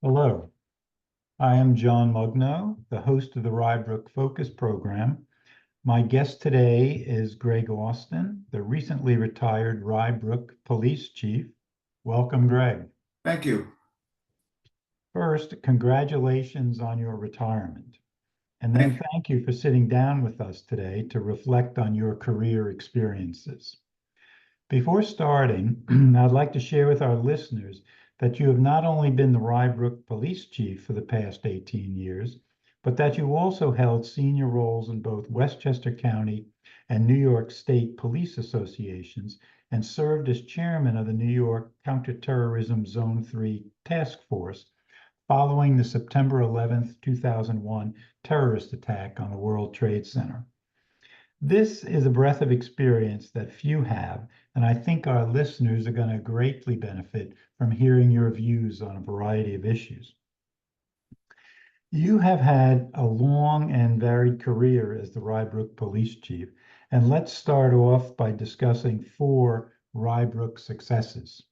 Hello, I am John Mugno, the host of the Rye Brook Focus program. My guest today is Greg Austin, the recently retired Rye Brook Police Chief. Welcome, Greg. Thank you. First, congratulations on your retirement. And then thank you for sitting down with us today to reflect on your career experiences. Before starting, I'd like to share with our listeners that you have not only been the Rye Brook Police Chief for the past 18 years, but that you also held senior roles in both Westchester County and New York State Police Associations and served as chairman of the New York Counterterrorism Zone 3 Task Force following the September 11th, 2001 terrorist attack on the World Trade Center. This is a breadth of experience that few have, and I think our listeners are going to greatly benefit from hearing your views on a variety of issues. You have had a long and varied career as the Rye Brook Police Chief, and let's start off by discussing 4 Rye Brook successes.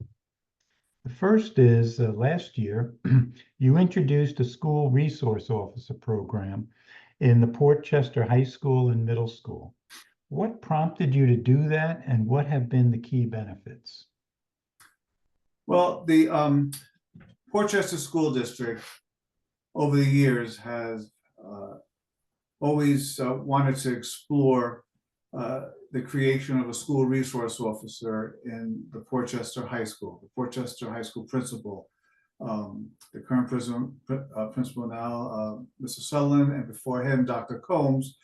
The first is last year, you introduced a school resource officer program in the Portchester High School and Middle School. What prompted you to do that, and what have been the key benefits? Well, the Portchester School District over the years has always wanted to explore the creation of a school resource officer in the Portchester High School. The Portchester High School principal, the current principal now, Mr. Sutherland, and before him, Dr. Combs,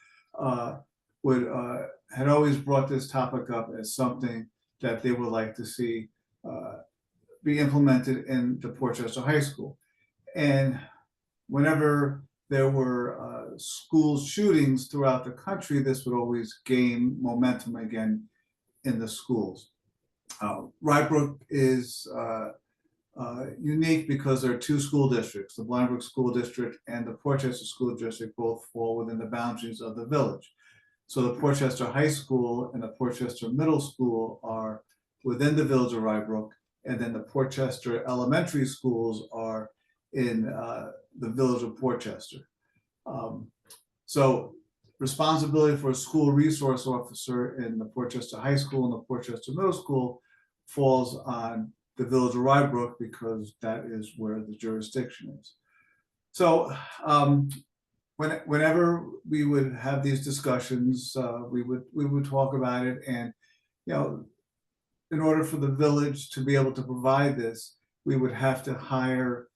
had always brought this topic up as something that they would like to see be implemented in the Portchester High School. And whenever there were school shootings throughout the country, this would always gain momentum again in the schools. Rye Brook is unique because there are 2 school districts. The Rye Brook School District and the Portchester School District both fall within the boundaries of the village. So the Portchester High School and the Portchester Middle School are within the village of Rye Brook, and then the Portchester Elementary Schools are in the village of Portchester. So responsibility for a school resource officer in the Portchester High School and the Portchester Middle School falls on the village of Rye Brook because that is where the jurisdiction is. So whenever we would have these discussions, we would talk about it, and in order for the village to be able to provide this, we would have to hire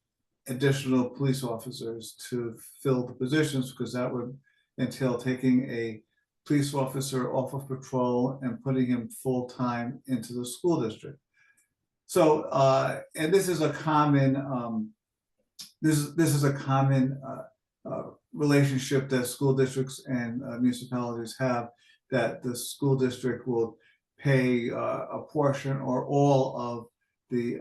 additional police officers to fill the positions, because that would entail taking a police officer off of patrol and putting him full-time into the school district. So, and this is a common relationship that school districts and municipalities have, that the school district will pay a portion or all of the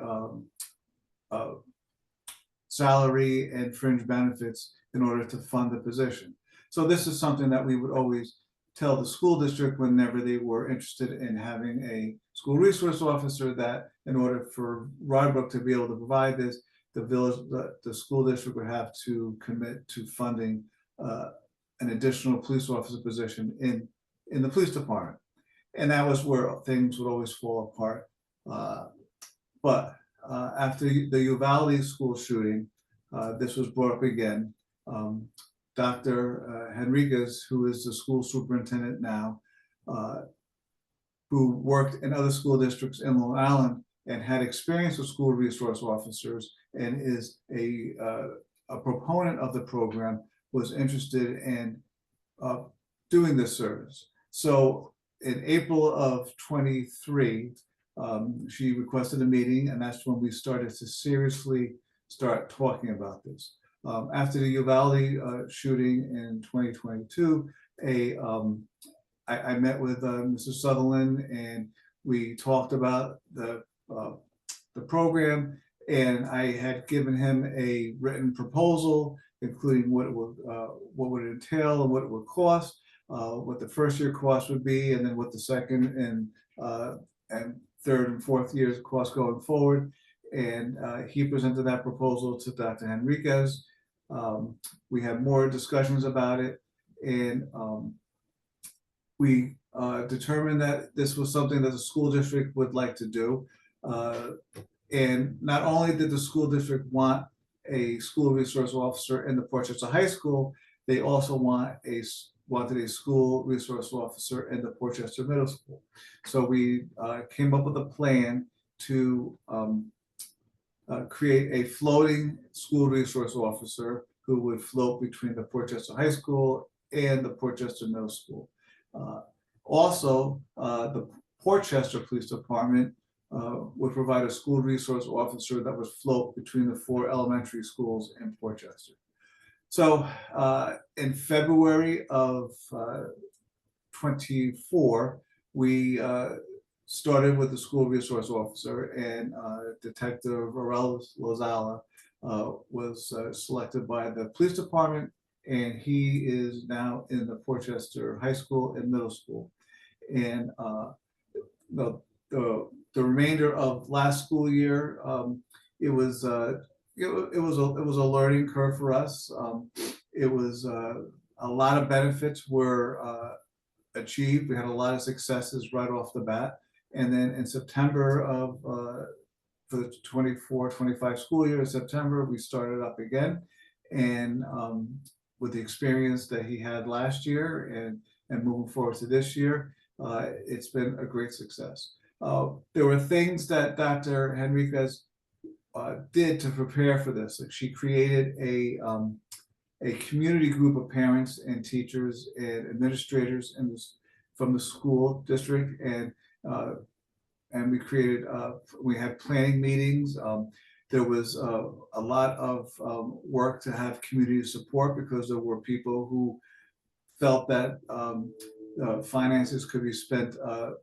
salary and fringe benefits in order to fund the position. So this is something that we would always tell the school district whenever they were interested in having a school resource officer, that in order for Rye Brook to be able to provide this, the school district would have to commit to funding an additional police officer position in the police department. And that was where things would always fall apart. But after the Uvalde school shooting, this was brought up again. Dr. Henriquez, who is the school superintendent now, who worked in other school districts in Long Island and had experience with school resource officers and is a proponent of the program, was interested in doing this service. So in April of 23, she requested a meeting, and that's when we started to seriously start talking about this. After the Uvalde shooting in 2022, I met with Mr. Sutherland, and we talked about the program, and I had given him a written proposal, including what would it entail and what it would cost, what the first year cost would be, and then what the second and third and fourth year's cost going forward. and he presented that proposal to Dr. Henriquez. We had more discussions about it, and we determined that this was something that the school district would like to do. And not only did the school district want a school resource officer in the Portchester High School, they also wanted a school resource officer in the Portchester Middle School. So we came up with a plan to create a floating school resource officer who would float between the Portchester High School and the Portchester Middle School. Also, the Portchester Police Department would provide a school resource officer that would float between the 4 elementary schools in Portchester. So in February of 24, we started with the school resource officer, and Detective Aurel Lozala was selected by the police department, and he is now in the Portchester High School and Middle School. And the remainder of last school year, it was a learning curve for us. It was a lot of benefits were achieved. We had a lot of successes right off the bat. And then in September of for the 24-25 school year, in September, we started up again. And with the experience that he had last year and moving forward to this year, it's been a great success. There were things that Dr. Henriquez did to prepare for this. Like, she created a community group of parents and teachers and administrators from the school district, and we created we had planning meetings. There was a lot of work to have community support, because there were people who felt that finances could be spent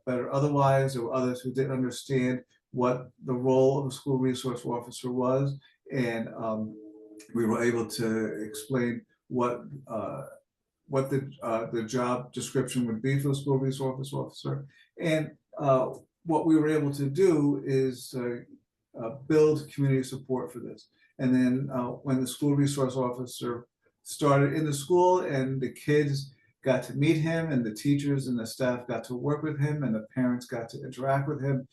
better otherwise. There were others who didn't understand what the role of a school resource officer was, and we were able to explain what the job description would be for the school resource officer. And what we were able to do is build community support for this. And then when the school resource officer started in the school, and the kids got to meet him, and the teachers and the staff got to work with him, and the parents got to interact with him,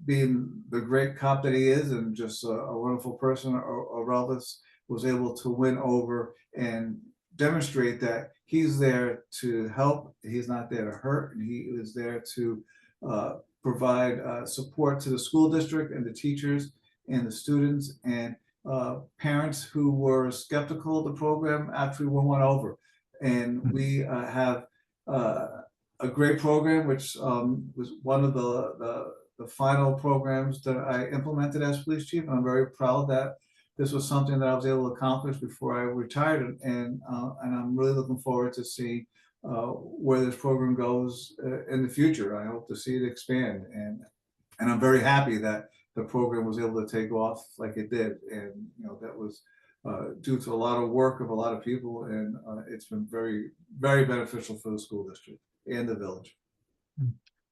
being the great cop that he is and just a wonderful person, Aurelus was able to win over and demonstrate that he's there to help. He's not there to hurt, and he is there to provide support to the school district and the teachers and the students, and parents who were skeptical of the program actually won over. And we have a great program, which was one of the final programs that I implemented as police chief. And I'm very proud that this was something that I was able to accomplish before I retired, and I'm really looking forward to see where this program goes in the future. I hope to see it expand, and I'm very happy that the program was able to take off like it did, and that was due to a lot of work of a lot of people, and it's been very, very beneficial for the school district and the village.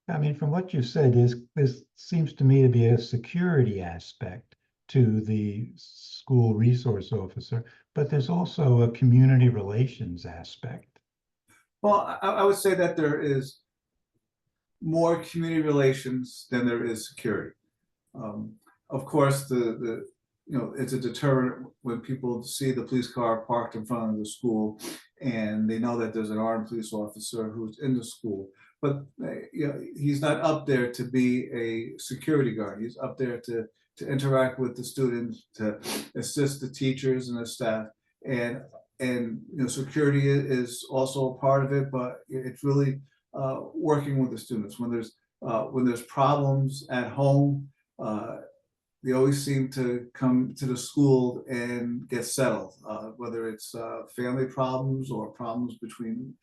I mean, from what you said, this seems to me to be a security aspect to the school resource officer, but there's also a community relations aspect. Well, I would say that there is more community relations than there is security. Of course, it's a deterrent when people see the police car parked in front of the school, and they know that there's an armed police officer who's in the school. But he's not up there to be a security guard. He's up there to interact with the students, to assist the teachers and the staff, and security is also a part of it. But it's really working with the students when there's problems at home. They always seem to come to the school and get settled, whether it's family problems or problems between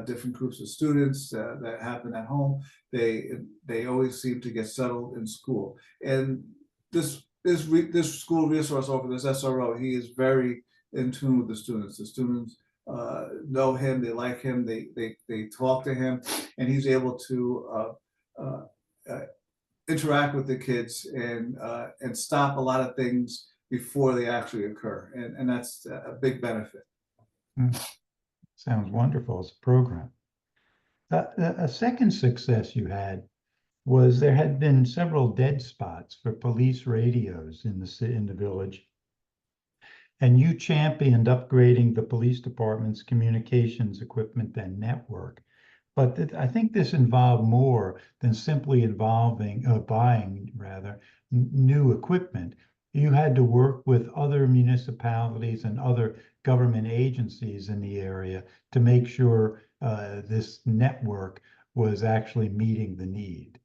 different groups of students that happen at home. They always seem to get settled in school. And this school resource officer, this SRO, he is very in tune with the students. The students know him, they like him, they talk to him, and he's able to interact with the kids and stop a lot of things before they actually occur, and that's a big benefit. Sounds wonderful as a program. A second success you had was there had been several dead spots for police radios in the village, and you championed upgrading the police department's communications equipment and network. But I think this involved more than simply buying new equipment. You had to work with other municipalities and other government agencies in the area to make sure this network was actually meeting the need.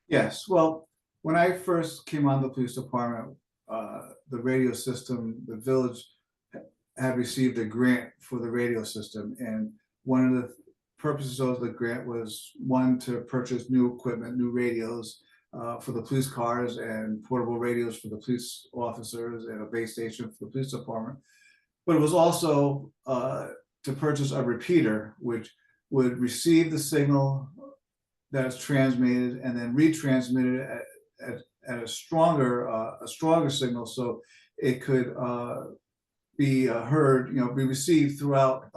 Yes, well, when I first came on the police department, the radio system, the village had received a grant for the radio system, and one of the purposes of the grant was, one, to purchase new equipment, new radios for the police cars, and portable radios for the police officers, and a base station for the police department. But it was also to purchase a repeater, which would receive the signal that is transmitted and then retransmitted at a stronger signal, so it could be heard, be received throughout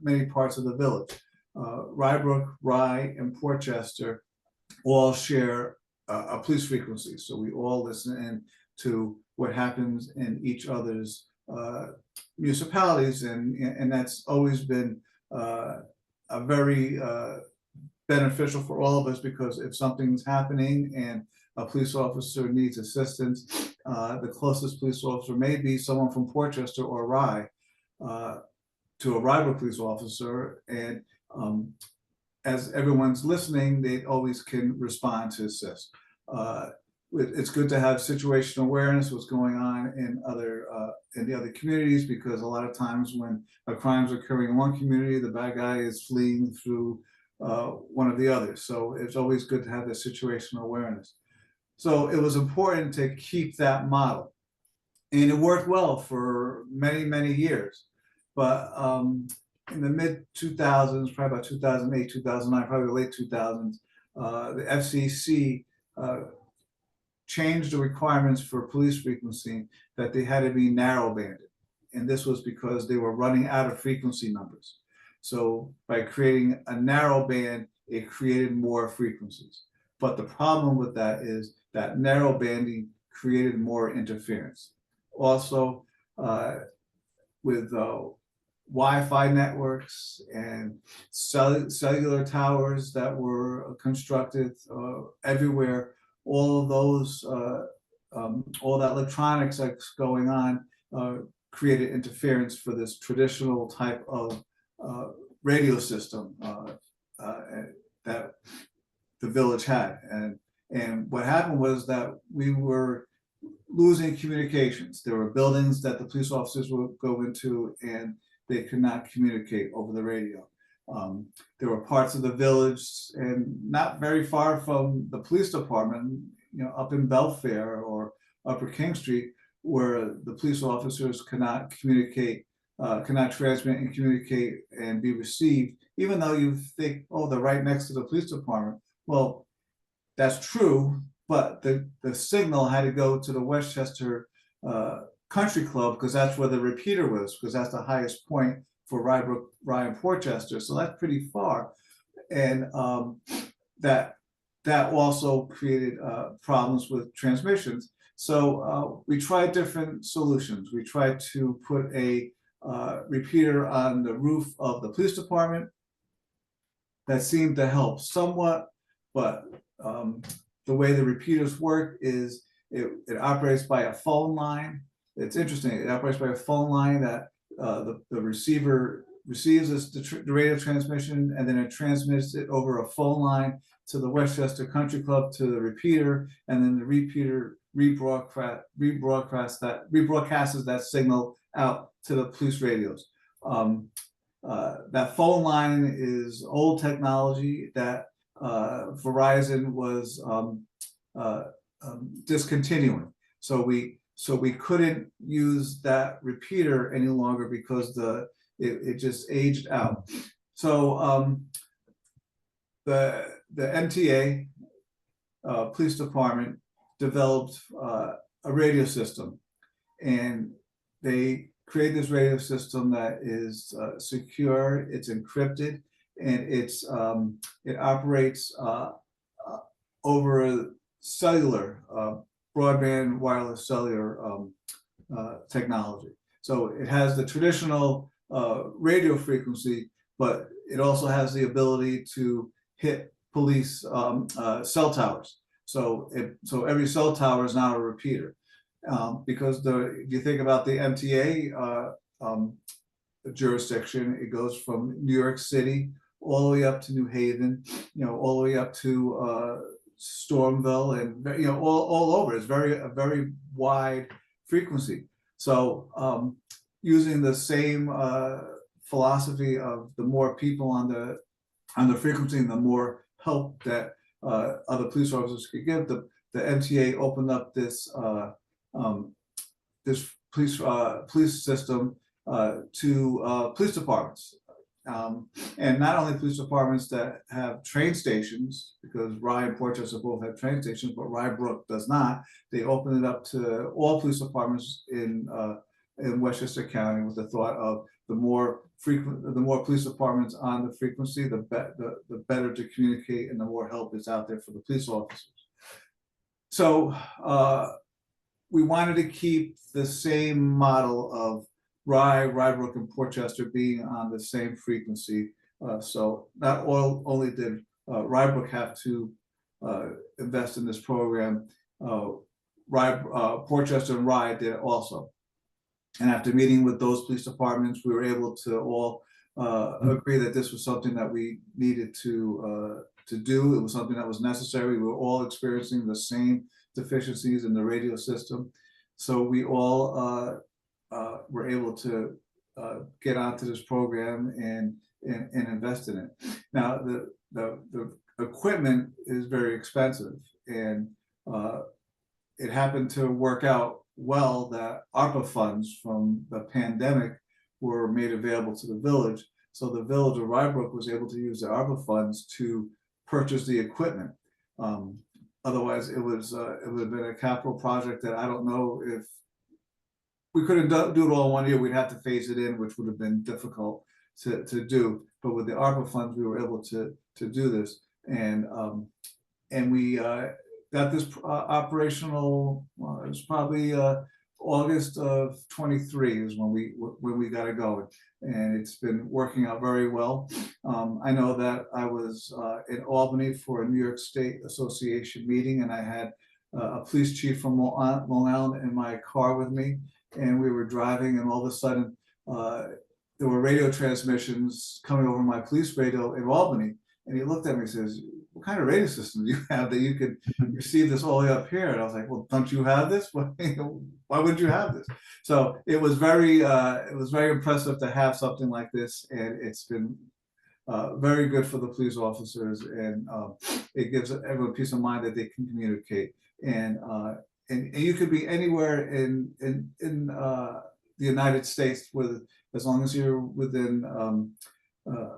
many parts of the village. Rye Brook, Rye, and Portchester all share a police frequency, so we all listen in to what happens in each other's municipalities, and that's always been a very beneficial for all of us, because if something's happening and a police officer needs assistance, the closest police officer may be someone from Portchester or Rye to a Rye Brook police officer, and as everyone's listening, they always can respond to assist. It's good to have situational awareness, what's going on in the other communities, because a lot of times when a crime's occurring in one community, the bad guy is fleeing through one of the others. So it's always good to have that situational awareness. So it was important to keep that model, and it worked well for many, many years. But in the mid 2000s, probably about 2008, 2009, probably the late 2000s, the FCC changed the requirements for police frequency, that they had to be narrow banded. And this was because they were running out of frequency numbers. So by creating a narrow band, it created more frequencies. But the problem with that is that narrow banding created more interference. Also, with Wi-Fi networks and cellular towers that were constructed everywhere, all of those, all that electronics that's going on created interference for this traditional type of radio system that the village had. And what happened was that we were losing communications. There were buildings that the police officers would go into, and they could not communicate over the radio. There were parts of the village, and not very far from the police department, up in Belfair or Upper King Street, where the police officers could not communicate, could not transmit and communicate and be received, even though you think, oh, they're right next to the police department. Well, that's true, but the signal had to go to the Westchester Country Club, because that's where the repeater was, because that's the highest point for Rye Brook, Rye, and Portchester. So that's pretty far, and that also created problems with transmissions. So we tried different solutions. We tried to put a repeater on the roof of the police department. That seemed to help somewhat, but the way the repeaters work is it operates by a phone line. It's interesting. It operates by a phone line that the receiver receives the radio transmission, and then it transmits it over a phone line to the Westchester Country Club, to the repeater, and then the repeater rebroadcasts that signal out to the police radios. That phone line is old technology that Verizon was discontinuing. So we couldn't use that repeater any longer because it just aged out. So the MTA police department developed a radio system, and they created this radio system that is secure, it's encrypted, and it operates over cellular, broadband wireless cellular technology. So it has the traditional radio frequency, but it also has the ability to hit police cell towers. So every cell tower is now a repeater. Because if you think about the MTA jurisdiction, it goes from New York City all the way up to New Haven, all the way up to Stormville, and all over. It's a very wide frequency. So using the same philosophy of the more people on the frequency, and the more help that other police officers could give, the MTA opened up this this police system to police departments, and not only police departments that have train stations, because Rye and Portchester both have train stations, but Rye Brook does not. They opened it up to all police departments in Westchester County, with the thought of the more police departments on the frequency, the better to communicate, and the more help is out there for the police officers. So we wanted to keep the same model of Rye Brook, and Portchester being on the same frequency. So not only did Rye Brook have to invest in this program, Portchester and Rye did it also. And after meeting with those police departments, we were able to all agree that this was something that we needed to do. It was something that was necessary. We were all experiencing the same deficiencies in the radio system. So we all were able to get onto this program and invest in it. Now, the equipment is very expensive, and it happened to work out well that ARPA funds from the pandemic were made available to the village. So the village of Rye Brook was able to use the ARPA funds to purchase the equipment. Otherwise, it would have been a capital project that I don't know if we couldn't do it all in 1 year. We'd have to phase it in, which would have been difficult to do. But with the ARPA funds, we were able to do this, and we got this operational. It was probably August of 23 is when we got it going, and it's been working out very well. I know that I was in Albany for a New York State Association meeting, and I had a police chief from Long Island in my car with me, and we were driving, and all of a sudden there were radio transmissions coming over my police radio in Albany, and he looked at me and says, "What kind of radio system do you have that you could receive this all the way up here?" And I was like, "Well, don't you have this? Why would you have this?" So it was very impressive to have something like this, and it's been very good for the police officers, and it gives everyone peace of mind that they can communicate. And you could be anywhere in the United States as long as you're within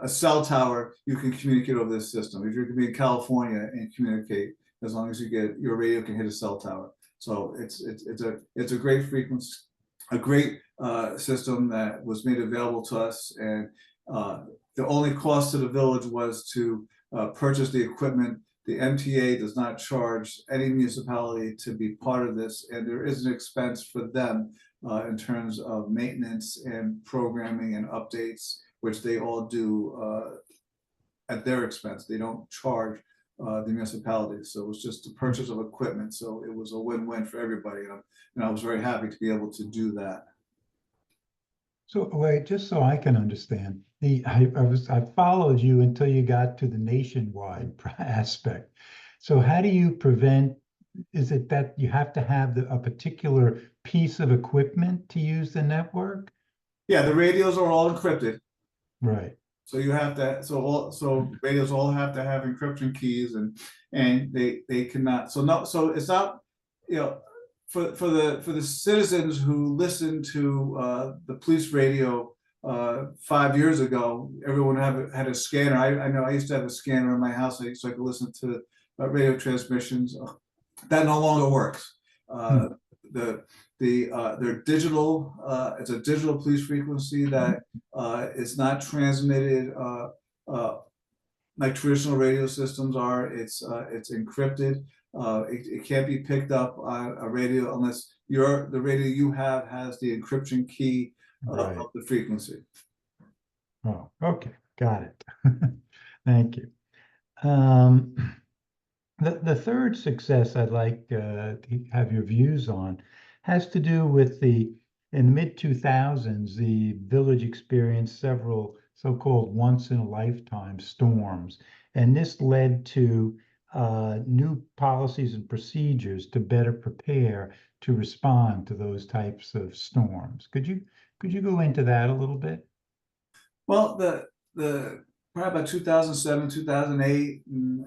a cell tower, you can communicate over this system. If you're going to be in California and communicate, as long as your radio can hit a cell tower. So it's a great frequency, a great system that was made available to us, and the only cost to the village was to purchase the equipment. The MTA does not charge any municipality to be part of this, and there is an expense for them in terms of maintenance and programming and updates, which they all do at their expense. They don't charge the municipalities. So it was just the purchase of equipment. So it was a win-win for everybody. And I was very happy to be able to do that. So wait, just so I can understand, I followed you until you got to the nationwide aspect. So how do you prevent? Is it that you have to have a particular piece of equipment to use the network? Yeah, the radios are all encrypted. Right. So you have to. So radios all have to have encryption keys, and they cannot. So it's not. For the citizens who listened to the police radio 5 years ago, everyone had a scanner. I know I used to have a scanner in my house, so I could listen to radio transmissions. That no longer works. They're digital. It's a digital police frequency that is not transmitted like traditional radio systems are. It's encrypted. It can't be picked up on a radio unless the radio you have has the encryption key Right. of the frequency. Oh, okay, got it. Thank you. The third success I'd like to have your views on has to do with in the mid-2000s, the village experienced several so-called once-in-a-lifetime storms, and this led to new policies and procedures to better prepare to respond to those types of storms. Could you go into that a little bit? Well, the probably about 2007, 2008, and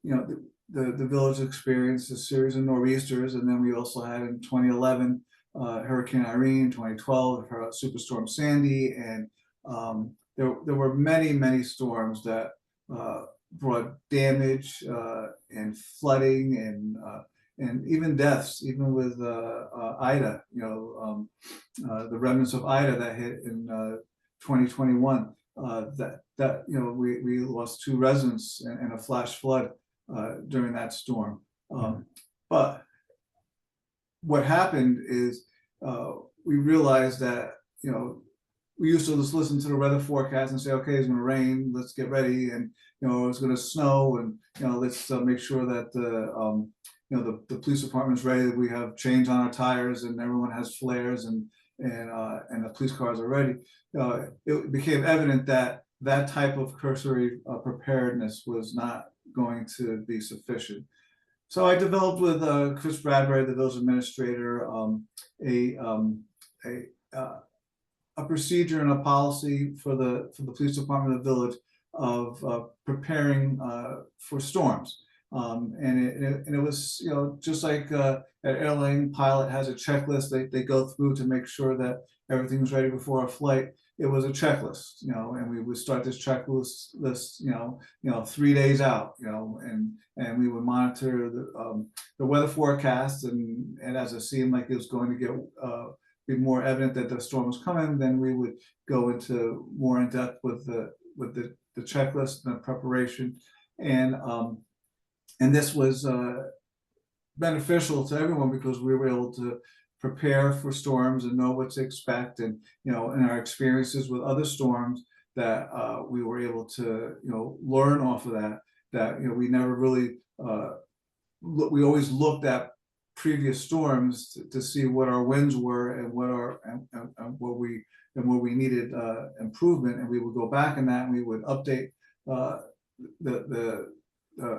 you know, the village experienced a series of nor'easters, and then we also had in 2011 Hurricane Irene, 2012 Superstorm Sandy, and there were many storms that brought damage and flooding and even deaths, even with Ida. You know, the remnants of Ida that hit in 2021. That you know, we lost 2 residents in a flash flood during that storm. But what happened is we realized that, you know, we used to just listen to the weather forecast and say, okay, it's going to rain, let's get ready, and you know, it's going to snow, and you know, let's make sure that you know, the police department's ready, that we have chains on our tires, and everyone has flares, and the police cars are ready. It became evident that that type of cursory preparedness was not going to be sufficient. So I developed with Chris Bradbury, the village administrator, a procedure and a policy for the police department of the village of preparing for storms. And it was, you know, just like an airline pilot has a checklist they go through to make sure that everything's ready before a flight. It was a checklist, you know, and we would start this checklist, you know, 3 days out, you know, and we would monitor the weather forecast, and as it seemed like it was going to get be more evident that the storm was coming, then we would go into more in depth with the checklist and the preparation, and this was beneficial to everyone because we were able to prepare for storms and know what to expect, and you know, in our experiences with other storms, that we were able to, you know, learn off of that you know, we never really we always looked at previous storms to see what our winds were and what we needed improvement, and we would go back in that, and we would update the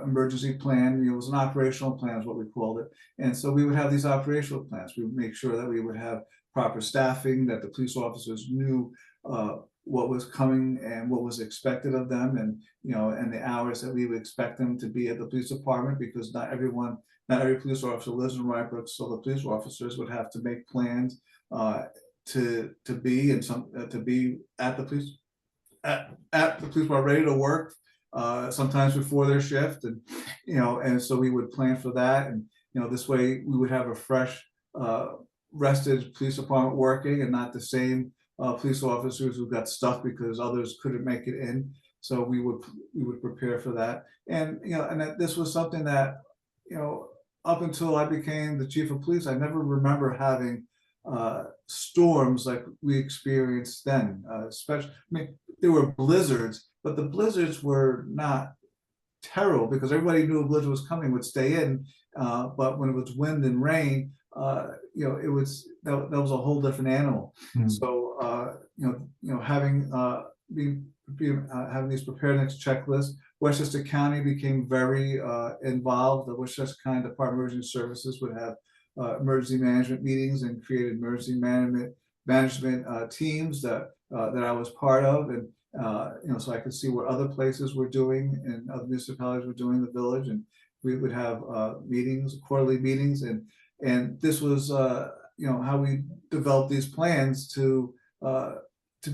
emergency plan. You know, it was an operational plan is what we called it. And so we would have these operational plans. We would make sure that we would have proper staffing, that the police officers knew what was coming and what was expected of them, and you know, and the hours that we would expect them to be at the police department, because not every police officer lives in Rye Brook, so the police officers would have to make plans to be at the police department, ready to work sometimes before their shift, and you know, and so we would plan for that, and you know, this way we would have a fresh rested police department working, and not the same police officers who got stuck because others couldn't make it in. So we would prepare for that, and you know, and this was something that, you know, up until I became the chief of police, I never remember having storms like we experienced then. Especially, I mean, there were blizzards, but the blizzards were not terrible because everybody knew a blizzard was coming, would stay in. But when it was wind and rain, you know, it was that was a whole different animal. So you know, having having these preparedness checklists, Westchester County became very involved. The Westchester County Department of Emergency Services would have emergency management meetings and created emergency management teams that I was part of, and you know, so I could see what other places were doing and other municipalities were doing in the village, and we would have meetings, quarterly meetings, and this was you know, how we developed these plans to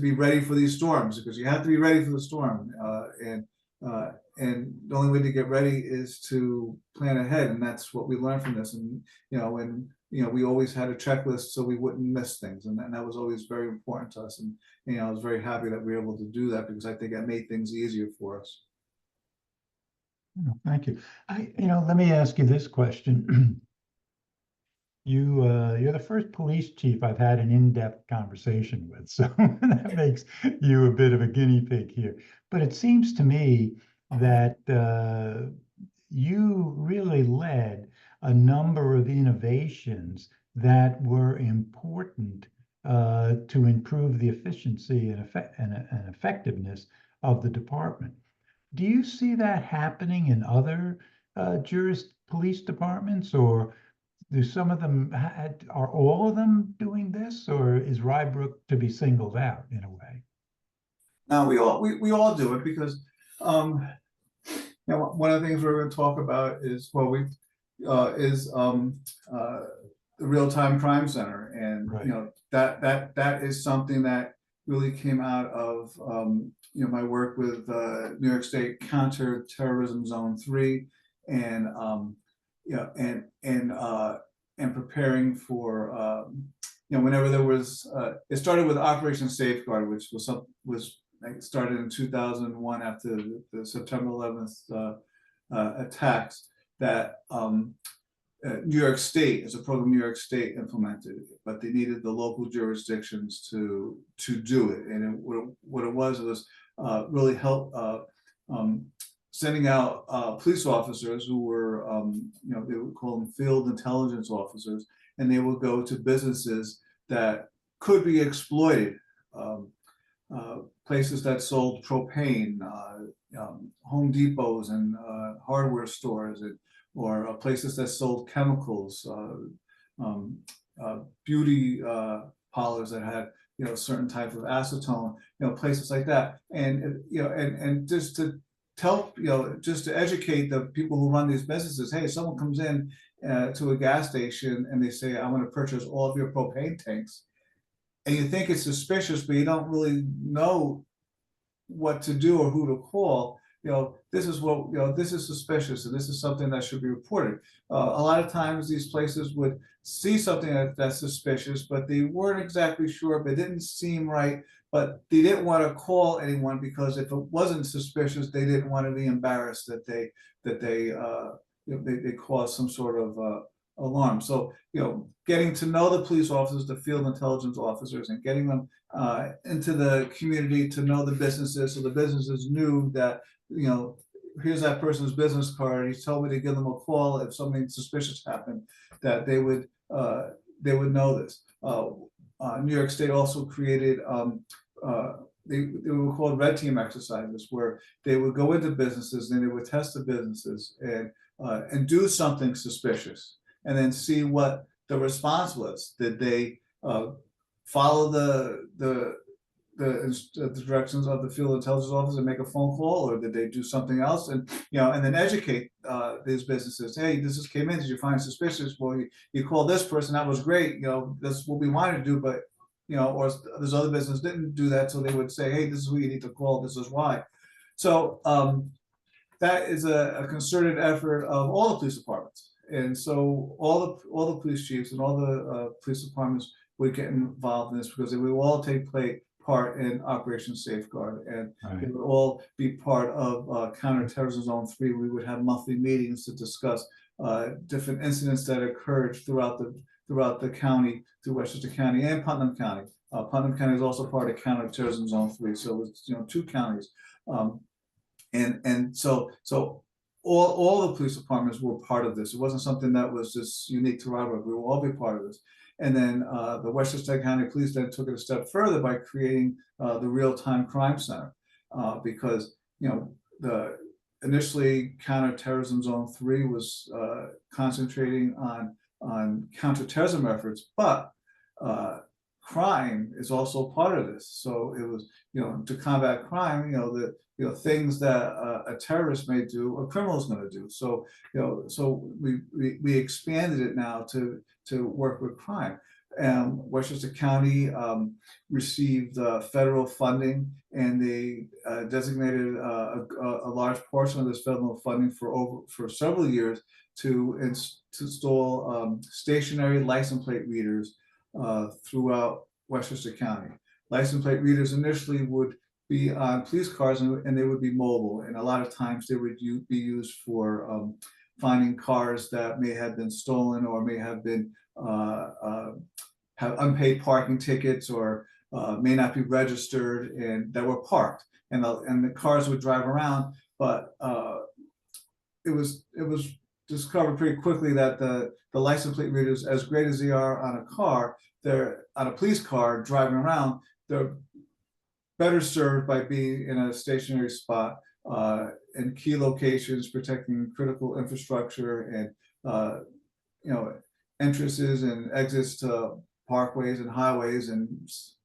be ready for these storms, because you have to be ready for the storm, and And the only way to get ready is to plan ahead, and that's what we learned from this. And we always had a checklist so we wouldn't miss things, and that was always very important to us. And I was very happy that we were able to do that, because I think it made things easier for us. Thank you. Let me ask you this question. You're the first police chief I've had an in-depth conversation with, so that makes you a bit of a guinea pig here. But it seems to me that you really led a number of innovations that were important to improve the efficiency and effectiveness of the department. Do you see that happening in other police departments, or do some of them are all of them doing this, or is Rye Brook to be singled out in a way? Now we all do it, because one of the things we're going to talk about is the Real-Time Crime Center, and Right. that is something that really came out of my work with New York State Counterterrorism Zone 3, and and preparing for whenever there was it started with Operation Safeguard, which was started in 2001 after the September 11th attacks, that New York State, as a program New York State implemented, but they needed the local jurisdictions to do it. And what it was really help sending out police officers who were, they would call them field intelligence officers, and they would go to businesses that could be exploited, places that sold propane, Home Depots and hardware stores, or places that sold chemicals, beauty parlors that had certain type of acetone, places like that, and just to tell, just to educate the people who run these businesses. Hey, someone comes in to a gas station and they say, I want to purchase all of your propane tanks, and you think it's suspicious, but you don't really know what to do or who to call. This is this is suspicious, and this is something that should be reported. A lot of times these places would see something that's suspicious, but they weren't exactly sure, but it didn't seem right, but they didn't want to call anyone, because if it wasn't suspicious, they didn't want to be embarrassed that they caused some sort of alarm. So getting to know the police officers, the field intelligence officers, and getting them into the community to know the businesses, so the businesses knew that here's that person's business card. He told me to give them a call if something suspicious happened, that they would know this. New York State also created they were called red team exercises, where they would go into businesses and they would test the businesses and do something suspicious, and then see what the response was. Did they follow the directions of the field intelligence officer and make a phone call, or did they do something else? And and then educate these businesses. Hey, this came in. Did you find suspicious? Well, you called this person. That was great. That's what we wanted to do, but or this other business didn't do that. So they would say, hey, this is who you need to call. This is why. So that is a concerted effort of all the police departments. And so all the police chiefs and all the police departments would get involved in this, because they would all take part in Operation Safeguard, and they would all be part of Counterterrorism Zone 3. We would have monthly meetings to discuss different incidents that occurred throughout the county, through Westchester County and Putnam County. Putnam County is also part of Counterterrorism Zone 3, so it's 2 counties. And so all the police departments were part of this. It wasn't something that was just unique to Rye Brook. We will all be part of this. And then the Westchester County Police then took it a step further by creating the Real-Time Crime Center, because the initially Counterterrorism Zone 3 was concentrating on counterterrorism efforts, but crime is also part of this. So it was, to combat crime, the things that a terrorist may do, a criminal is going to do. So so we expanded it now to work with crime. Westchester County received federal funding, and they designated a large portion of this federal funding for several years to install stationary license plate readers throughout Westchester County. License plate readers initially would be on police cars, and they would be mobile, and a lot of times they would be used for finding cars that may have been stolen or may have been have unpaid parking tickets, or may not be registered and that were parked, and the cars would drive around. But it was discovered pretty quickly that the license plate readers, as great as they are on a car, they're on a police car driving around, they're better served by being in a stationary spot in key locations, protecting critical infrastructure and entrances and exits to parkways and highways and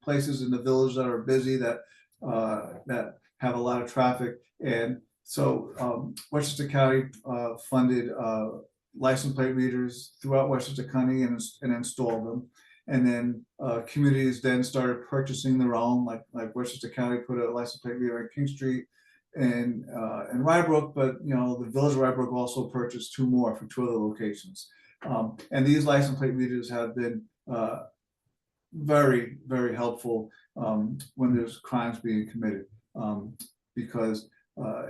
places in the village that are busy, that have a lot of traffic. And so Westchester County funded license plate readers throughout Westchester County and installed them. And then communities then started purchasing their own, like Westchester County put a license plate reader on King Street and Rye Brook, but the village of Rye Brook also purchased 2 more from 2 other locations. And these license plate readers have been very, very helpful when there's crimes being committed, because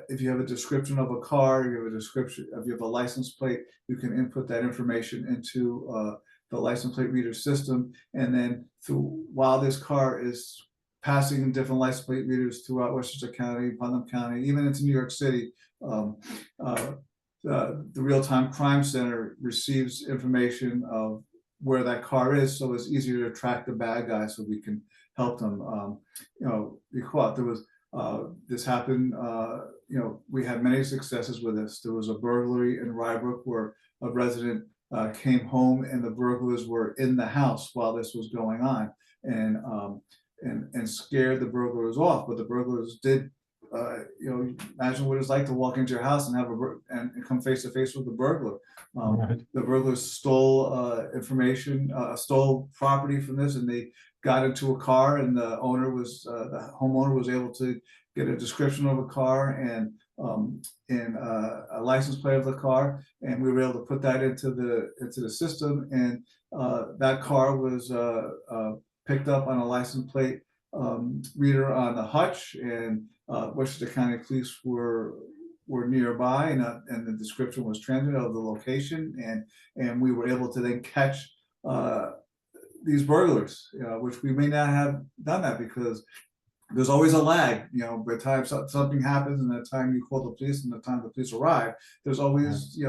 if you have a description of a car, you have a description, if you have a license plate, you can input that information into the license plate reader system, and then while this car is passing in different license plate readers throughout Westchester County, Putnam County, even into New York City, the Real-Time Crime Center receives information of where that car is, so it's easier to track the bad guy, so we can help them be caught. There was this happened, we had many successes with this. There was a burglary in Rye Brook where a resident came home and the burglars were in the house while this was going on, and scared the burglars off. But the burglars did, imagine what it's like to walk into your house and have and come face to face with the burglar. Right. The burglars stole information, stole property from this, and they got into a car, and the homeowner was able to get a description of a car and a license plate of the car, and we were able to put that into the system, and that car was picked up on a license plate reader on the hutch, and Westchester County Police were nearby, and the description was transmitted of the location, and we were able to then catch these burglars, which we may not have done that because there's always a lag, by the time something happens and the time you call the police and the time the police arrive, there's always,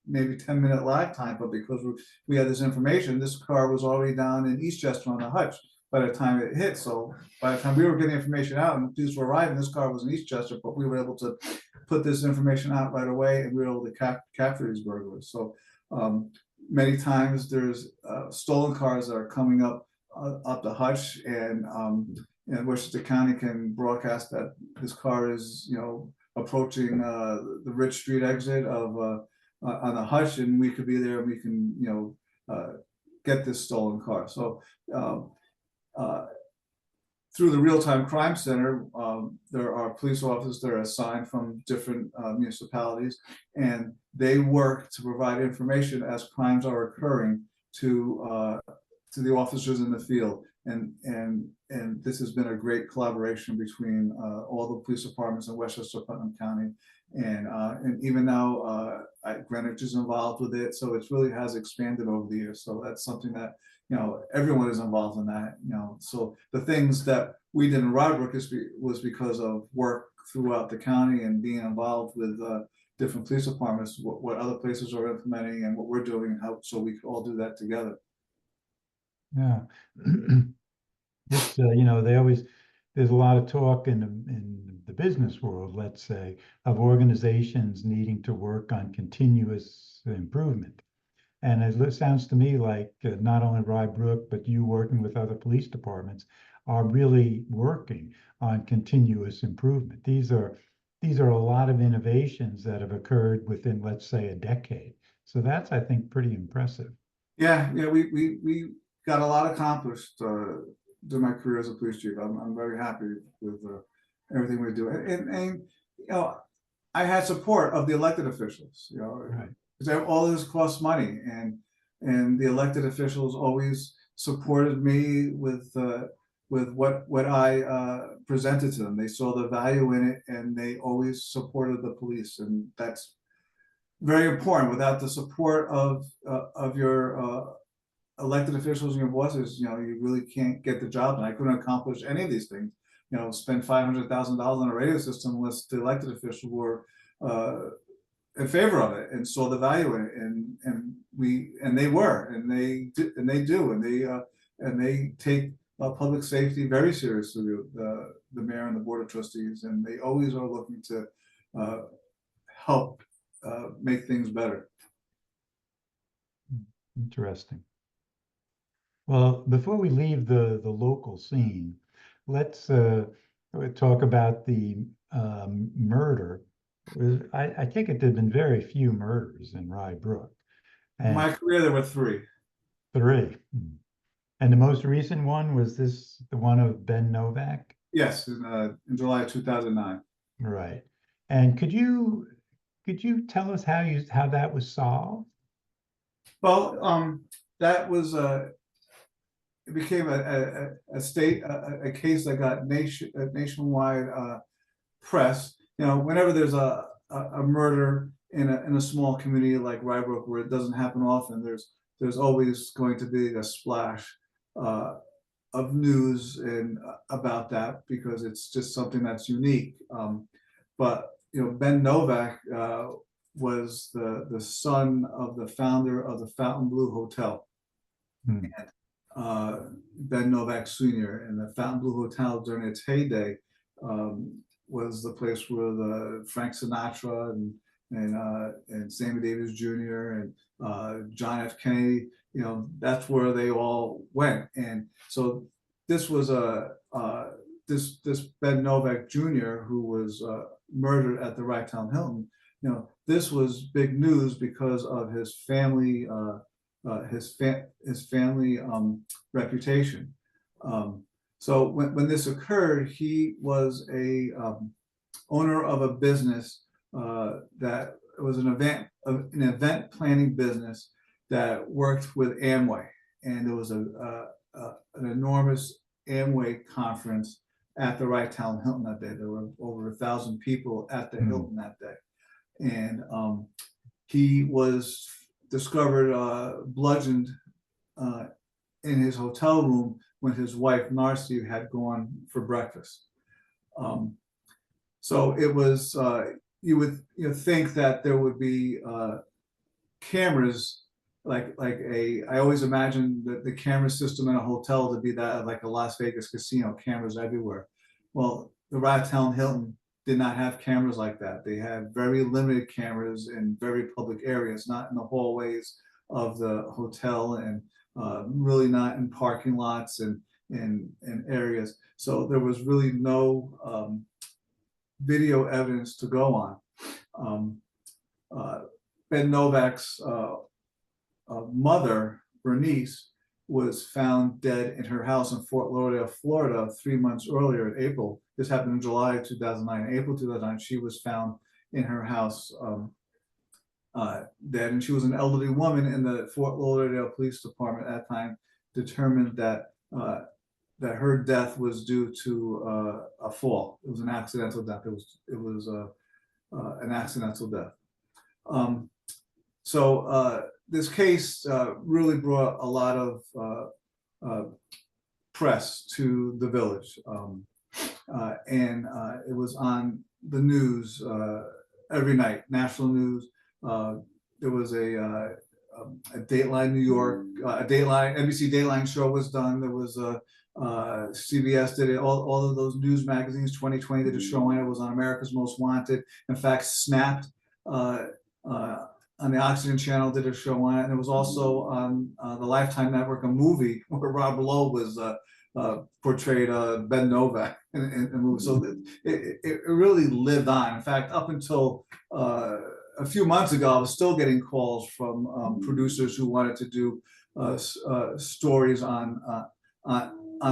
maybe 10-minute lag time. But because we had this information, this car was already down in Eastchester on the hutch by the time it hit. So by the time we were getting information out and the police were arriving, this car was in Eastchester, but we were able to put this information out right away, and we were able to capture these burglars. So many times there's stolen cars that are coming up the hutch, and Westchester County can broadcast that this car is, approaching the Rich Street exit of on the hutch, and we could be there, and we can, get this stolen car. So through the Real-Time Crime Center, there are police officers that are assigned from different municipalities, and they work to provide information as crimes are occurring to the officers in the field. And this has been a great collaboration between all the police departments in Westchester, Putnam County, and even now Greenwich is involved with it. So it really has expanded over the years. So that's something that everyone is involved in that. So the things that we did in Rye Brook was because of work throughout the county and being involved with different police departments, what other places are implementing and what we're doing, and how, so we could all do that together. Yeah. It's there's a lot of talk in the business world, let's say, of organizations needing to work on continuous improvement. And it sounds to me like not only Rye Brook, but you working with other police departments are really working on continuous improvement. These are a lot of innovations that have occurred within, let's say, a decade. So that's, I think, pretty impressive. Yeah, we got a lot accomplished during my career as a police chief. I'm very happy with everything we do. And you know, I had support of the elected officials, you know, Right. because all this costs money, and the elected officials always supported me with what I presented to them. They saw the value in it, and they always supported the police, and that's very important. Without the support of your elected officials and your bosses, you know, you really can't get the job done. I couldn't accomplish any of these things. You know, spend $500,000 on a radio system unless the elected officials were in favor of it and saw the value in it, and they were, and they did, and they do, and they take public safety very seriously. The mayor and the board of trustees, and they always are looking to help make things better. Interesting. Well, before we leave the local scene, let's talk about the murder. I take it there've been very few murders in Rye Brook, In and my career, there were 3. 3. And the most recent one was the one of Ben Novak? Yes, in July 2009. Right. And could you tell us how that was solved? Well, that was it became a case that got nationwide press. You know, whenever there's a murder in a small community like Rye Brook, where it doesn't happen often, there's always going to be a splash of news and about that, because it's just something that's unique. But you know, Ben Novak was the son of the founder of the Fontainebleau Hotel. Hmm. And Ben Novak Sr. and the Fontainebleau Hotel during its heyday was the place where the Frank Sinatra and Sammy Davis Jr. and John F. Kennedy, you know, that's where they all went. And so this was this Ben Novak Jr., who was murdered at the Ragtown Hilton. You know, this was big news because of his family reputation. So when this occurred, he was a owner of a business that was an event planning business that worked with Amway, and there was an enormous Amway conference at the Ragtown Hilton that day. There were over 1,000 people at the Hilton that day, and he was discovered bludgeoned in his hotel room when his wife Narcy had gone for breakfast. So it was you would think that there would be cameras, I always imagined the camera system in a hotel to be that like a Las Vegas casino, cameras everywhere. Well, the Ragtown Hilton did not have cameras like that. They had very limited cameras in very public areas, not in the hallways of the hotel, and really not in parking lots and areas. So there was really no video evidence to go on. Ben Novak's mother, Bernice, was found dead in her house in Fort Lauderdale, Florida, 3 months earlier in April. This happened in July 2009. In April 2009, she was found in her house dead, and she was an elderly woman. In the Fort Lauderdale Police Department at that time determined that that her death was due to a fall. It was an accidental death. It was an accidental death. So this case really brought a lot of press to the village, and it was on the news every night, national news. There was a Dateline New York, NBC Dateline show was done. There was a CBS did it. All of those news magazines. 2020 did a show on it. It was on America's Most Wanted. In fact, Snapped on the Oxygen Channel did a show on it, and it was also on the Lifetime Network, a movie where Rob Lowe was portrayed Ben Novak in the movie. So it really lived on. In fact, up until a few months ago, I was still getting calls from producers who wanted to do stories on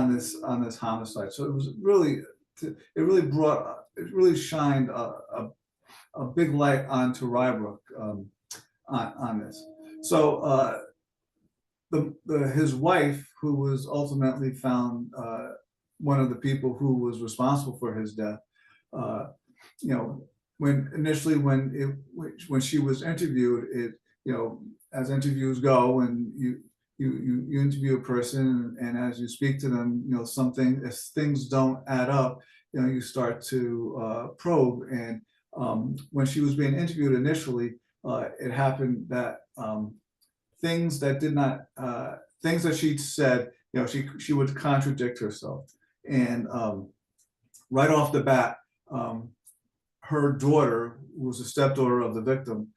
this homicide. So it was really, it really shined a big light onto Rye Brook on this. So his wife, who was ultimately found one of the people who was responsible for his death, you know, when she was interviewed, as interviews go, and you interview a person, and as you speak to them, if things don't add up, you start to probe. And when she was being interviewed initially, it happened that things that did not things that she said, she would contradict herself. And right off the bat, her daughter, who was a stepdaughter of the victim,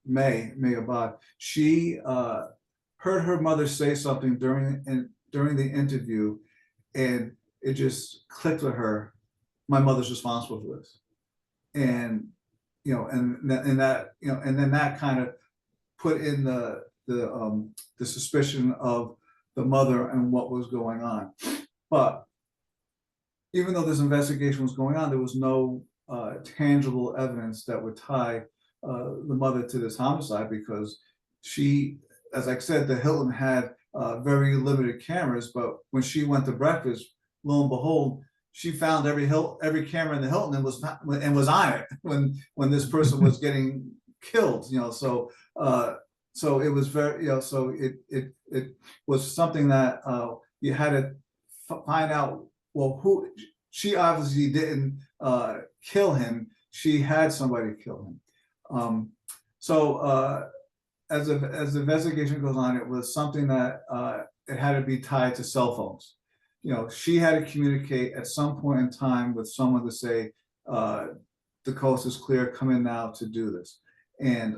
May Abad, she heard her mother say something during the interview, and it just clicked with her: my mother's responsible for this. And and then that kind of put in the suspicion of the mother and what was going on. But even though this investigation was going on, there was no tangible evidence that would tie the mother to this homicide, because she, as I said, the Hilton had very limited cameras. But when she went to breakfast, lo and behold, she found every camera in the Hilton and was on it when this person was getting killed. So it was very, so it was something that you had to find out. Well, who, she obviously didn't kill him. She had somebody kill him. As the investigation goes on, it was something that it had to be tied to cell phones. She had to communicate at some point in time with someone to say, the coast is clear, come in now to do this. And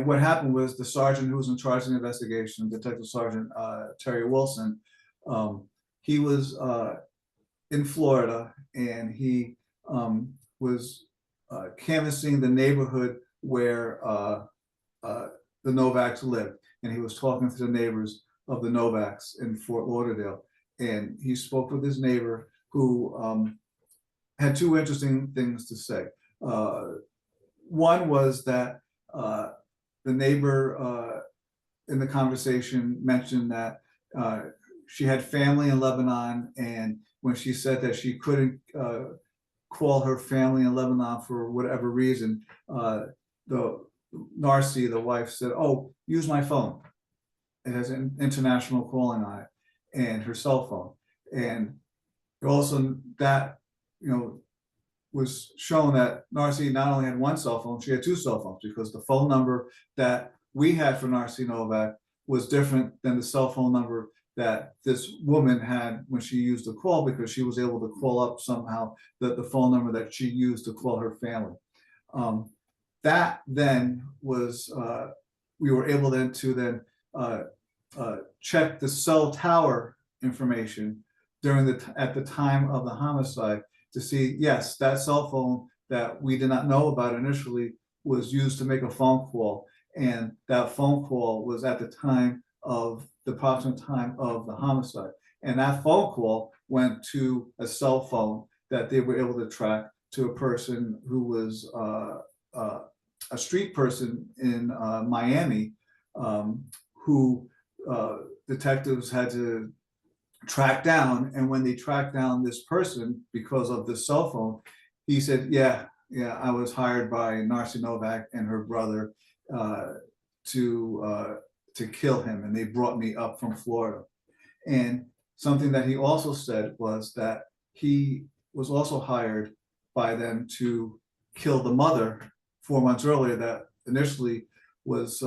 what happened was, the sergeant who was in charge of the investigation, Detective Sergeant Terry Wilson, he was in Florida, and he was canvassing the neighborhood where the Novaks lived, and he was talking to the neighbors of the Novaks in Fort Lauderdale. And he spoke with his neighbor, who had two interesting things to say. One was that the neighbor in the conversation mentioned that she had family in Lebanon, and when she said that she couldn't call her family in Lebanon for whatever reason, the Narcy, the wife, said, "Oh, use my phone. It has an international calling on it," and her cell phone. And also that, was shown that Narcy not only had one cell phone, she had two cell phones, because the phone number that we had for Narcy Novak was different than the cell phone number that this woman had when she used the call, because she was able to call up somehow the phone number that she used to call her family. That then was, we were able then to check the cell tower information at the time of the homicide, to see, yes, that cell phone that we did not know about initially was used to make a phone call. And that phone call was at the approximate time of the homicide. And that phone call went to a cell phone that they were able to track to a person who was a street person in Miami, who detectives had to track down. And when they tracked down this person because of this cell phone, he said, yeah, I was hired by Narcy Novak and her brother to kill him, and they brought me up from Florida. And something that he also said was that he was also hired by them to kill the mother 4 months earlier, that initially was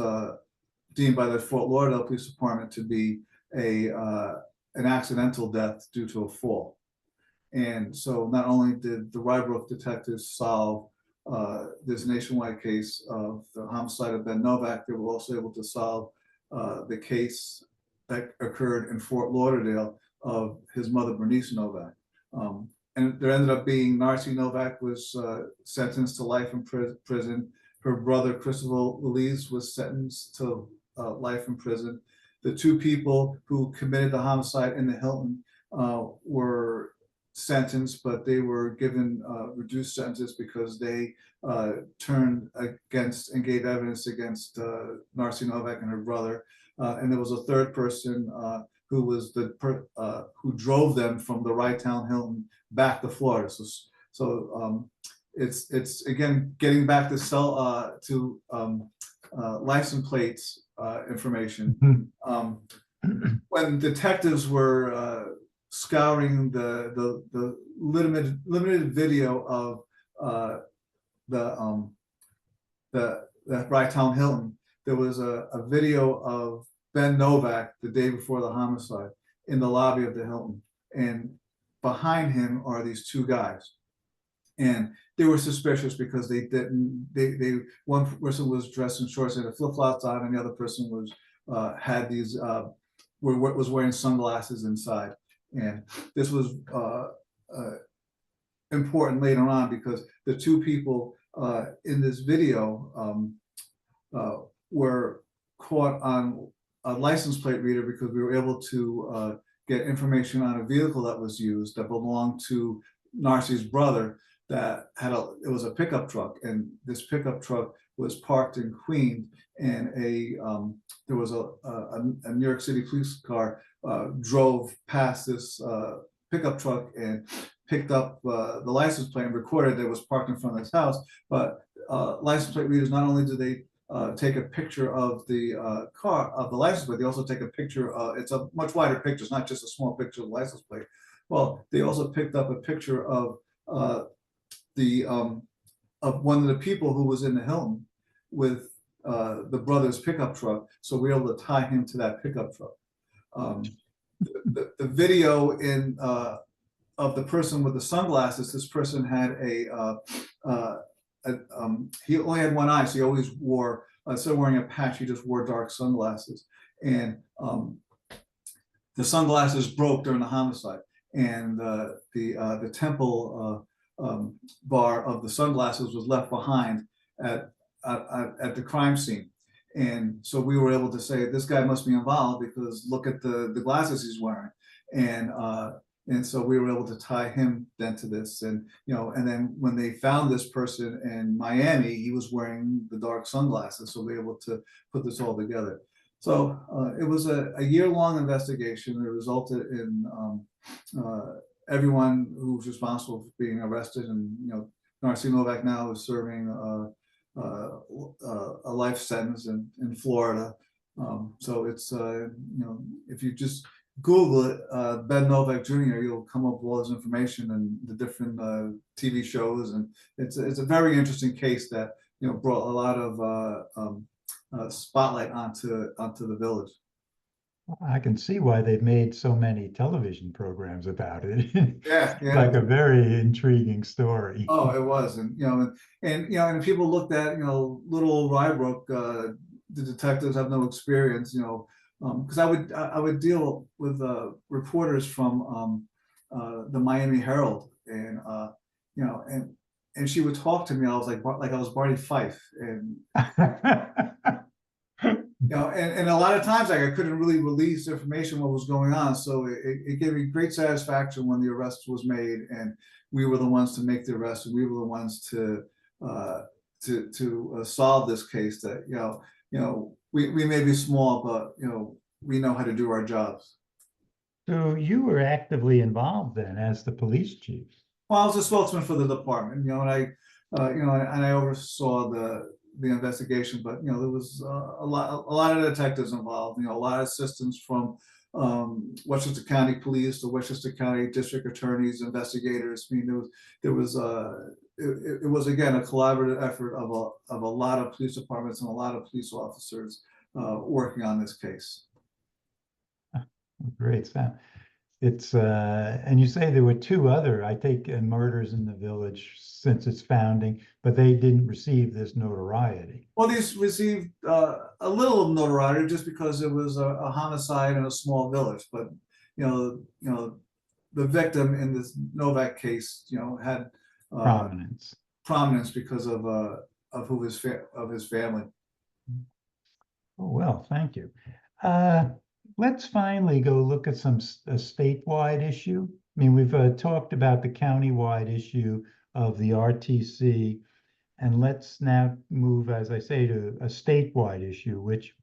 deemed by the Fort Lauderdale Police Department to be an accidental death due to a fall. And so not only did the Rye Brook detectives solve this nationwide case of the homicide of Ben Novak, they were also able to solve the case that occurred in Fort Lauderdale of his mother, Bernice Novak. And there ended up being, Narcy Novak was sentenced to life in prison. Her brother, Christopher Louise, was sentenced to life in prison. The two people who committed the homicide in the Hilton were sentenced, but they were given reduced sentences because they turned against and gave evidence against Narcy Novak and her brother. And there was a third person who was who drove them from the Rye Hilton back to Florida. So it's again getting back to license plates information. When detectives were scouring the limited video of the Rye Hilton, there was a video of Ben Novak the day before the homicide in the lobby of the Hilton, and behind him are these two guys, and they were suspicious because they one person was dressed in shorts and had flip-flops on, and the other person was had these was wearing sunglasses inside. And this was important later on because the two people in this video were caught on a license plate reader because we were able to get information on a vehicle that was used that belonged to Narcy's brother. That had it was a pickup truck, and this pickup truck was parked in Queens, and there was a New York City police car drove past this pickup truck and picked up the license plate and recorded that it was parked in front of his house. But license plate readers, not only do they take a picture of the car, of the license plate, they also take a picture. It's a much wider picture. It's not just a small picture of the license plate. Well, they also picked up a picture of one of the people who was in the Hilton with the brother's pickup truck. So we were able to tie him to that pickup truck. The video of the person with the sunglasses, this person had he only had one eye, so he always wore, instead of wearing a patch, he just wore dark sunglasses. And the sunglasses broke during the homicide, and the temple bar of the sunglasses was left behind at the crime scene. And so we were able to say, this guy must be involved because look at the glasses he's wearing. And so we were able to tie him then to this. And, and then when they found this person in Miami, he was wearing the dark sunglasses. So we were able to put this all together. So it was a year-long investigation that resulted in everyone who was responsible for being arrested. And, Narcy Novak now is serving a life sentence in Florida. So it's, if you just Google it, Ben Novak Jr., you'll come up with all this information and the different TV shows. And it's a very interesting case that, brought a lot of spotlight onto the village. I can see why they've made so many television programs about it. Yeah, yeah. Like a very intriguing story. Oh, it was, and and people looked at little Rye Brook. The detectives have no experience, because I would deal with reporters from the Miami Herald, and and she would talk to me. I was like I was Barney Fife, and. And a lot of times I couldn't really release information what was going on. So it gave me great satisfaction when the arrest was made, and we were the ones to make the arrest, and we were the ones to solve this case. That we may be small, but we know how to do our jobs. So you were actively involved then as the police chief. Well, I was a spokesman for the department, and I oversaw the investigation, but there was a lot of detectives involved. A lot of assistants from Westchester County Police, the Westchester County District Attorneys, investigators. I mean, it was again a collaborative effort of a lot of police departments and a lot of police officers working on this case. Great, Sam. It's and you say there were two other, I think, murders in the village since its founding, but they didn't receive this notoriety. Well, these received a little notoriety just because it was a homicide in a small village. But the victim in this Novak case, had prominence because of his family. Oh, well, thank you. Let's finally go look at a statewide issue. I mean, we've talked about the countywide issue of the RTC, and let's now move, as I say, to a statewide issue, which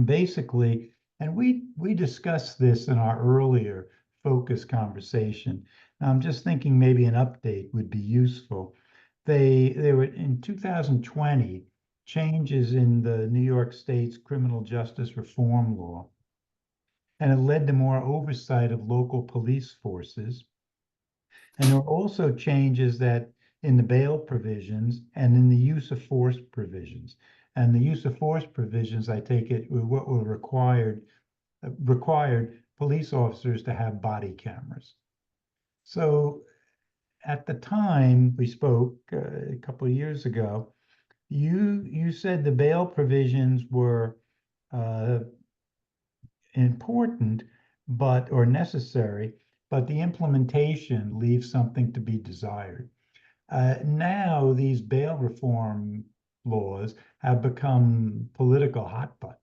basically, and we discussed this in our earlier focus conversation. I'm just thinking maybe an update would be useful. They were in 2020 changes in the New York State's criminal justice reform law, and it led to more oversight of local police forces. And there were also changes that in the bail provisions and in the use of force provisions. And the use of force provisions, I take it, were what were required police officers to have body cameras. So at the time we spoke a couple of years ago, you said the bail provisions were uh, important, or necessary, but the implementation leaves something to be desired. Now these bail reform laws have become political hot buttons.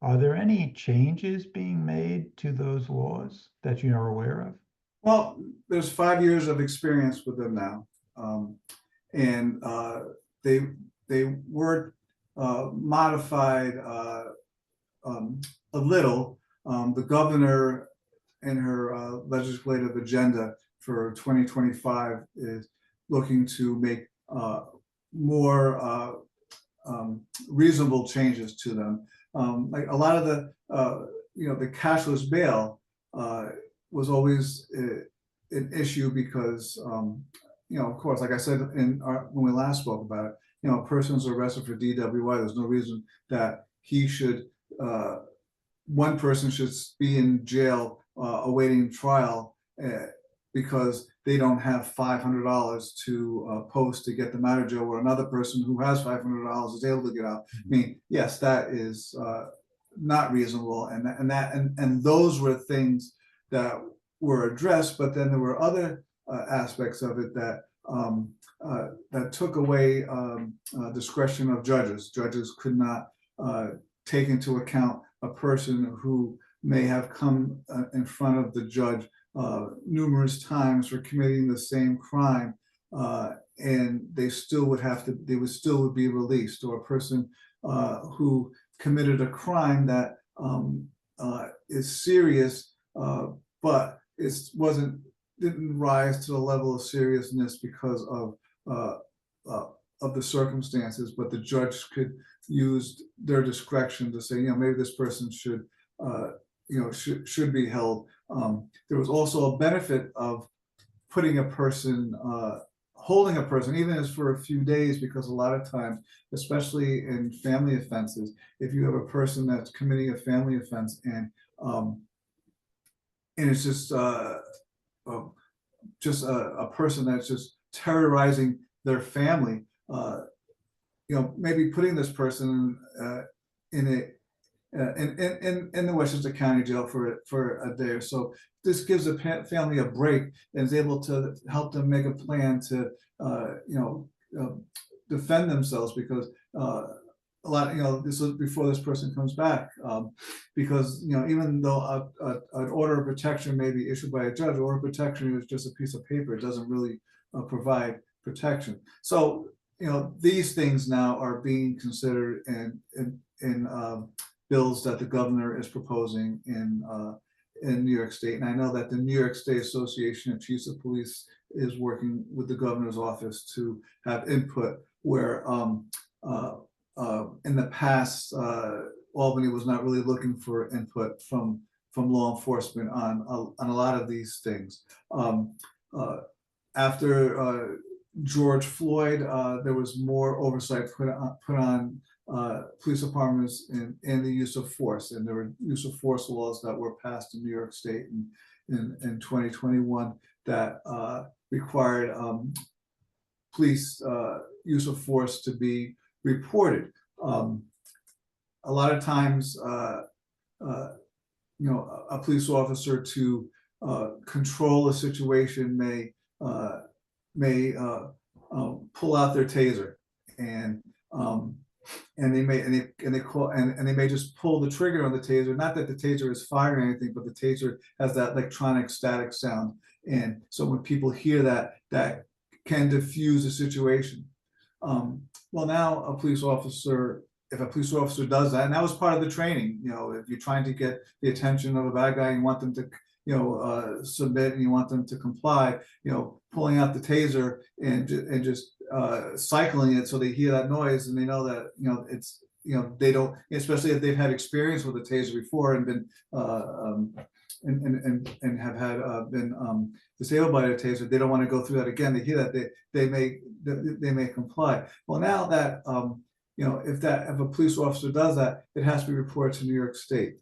Are there any changes being made to those laws that you are aware of? Well, there's 5 years of experience with them now. And they were modified a little. The governor in her legislative agenda for 2025 is looking to make more reasonable changes to them. Like a lot of the the cashless bail was always an issue because of course, like I said when we last spoke about it, a person's arrested for DWI. There's no reason that he should one person should be in jail awaiting trial because they don't have $500 to post to get them out of jail, where another person who has $500 is able to get out. I mean, yes, that is not reasonable, and those were things that were addressed, but then there were other aspects of it that that took away discretion of judges. Judges could not take into account a person who may have come in front of the judge numerous times for committing the same crime, and they would still be released, or a person who committed a crime that is serious, but it didn't rise to the level of seriousness because of the circumstances, but the judge could use their discretion to say, maybe this person should be held. There was also a benefit of putting a person, holding a person, even as for a few days, because a lot of times, especially in family offenses, if you have a person that's committing a family offense and it's just a person that's just terrorizing their family, maybe putting this person in the Westchester County Jail for a day or so. This gives the family a break and is able to help them make a plan to defend themselves, because a lot, this is before this person comes back, because even though an order of protection may be issued by a judge, order of protection is just a piece of paper. It doesn't really provide protection. So these things now are being considered in bills that the governor is proposing in New York State. And I know that the New York State Association of Chiefs of Police is working with the governor's office to have input, where in the past, Albany was not really looking for input from law enforcement on a lot of these things. After George Floyd, there was more oversight put on police departments in the use of force, and there were use of force laws that were passed in New York State in 2021 that required police use of force to be reported. A lot of times, a police officer to control a situation may pull out their taser, and and they may just pull the trigger on the taser. Not that the taser is firing anything, but the taser has that electronic static sound. And so when people hear that, that can diffuse a situation. Well, now a police officer, if a police officer does that, and that was part of the training, you know, if you're trying to get the attention of a bad guy and you want them to, you know, submit, and you want them to comply, you know, pulling out the taser and just cycling it so they hear that noise and they know that, you know, it's, you know, they don't, especially if they've had experience with a taser before and been and have had been disabled by a taser, they don't want to go through that again. They hear that they may comply. Well, now that you know, if a police officer does that, it has to be reported to New York State,